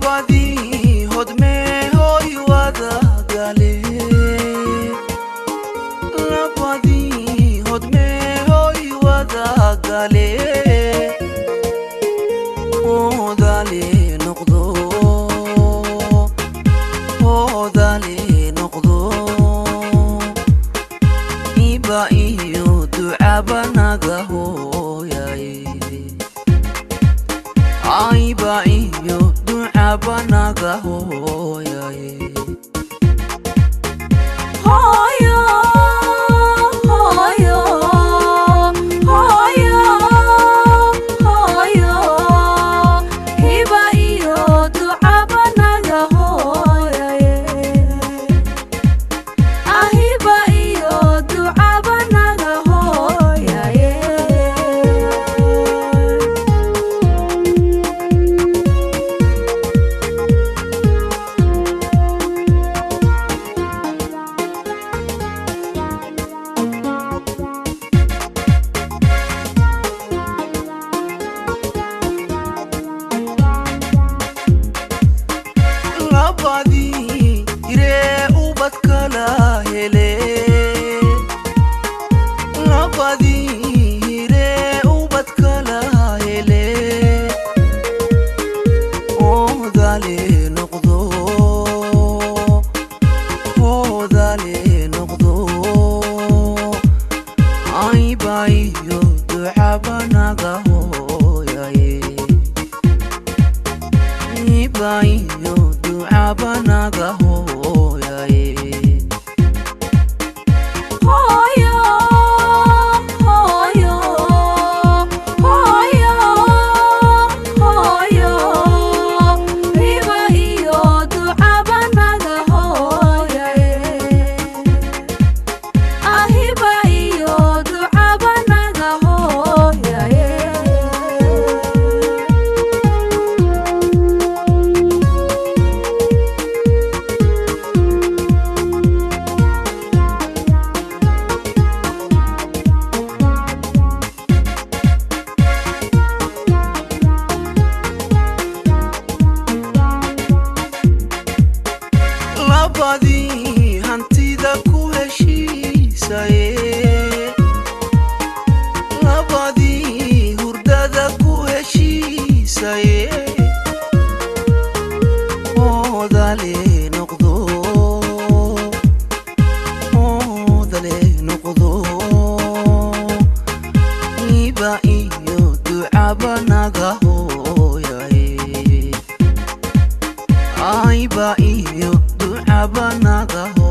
labadii hodmee hooy wada gale labadii hodmee hooy wada gale hodale noqdo hodale noqdo iba iyo ducaba naga hooyaye aiba iyo ducaba naga hooyaye hooyo hooyo hooyo hooyo hiba iyo ducaba naga hooyaye ahiba iyo ducaba naga hooyaye labadii hiree ubad kala hele labadii hiree ubad kala hele hodale noqdo hodale noqdo aiba iyo ducaba naga hooyaye iba iyo ducaba naga hooyaye hooyo hooyo hooyo hooyo hiba iyo ducaba naga hooyaye ahiba iyo ducaba naga hooyaye labadii hantida ku heshiisaye labadii hurdada ku heshiisaye hodale noqdo hodale noqdo iba iyo ducaba naga hooyaye aiba iyo ducaba naga hooyaye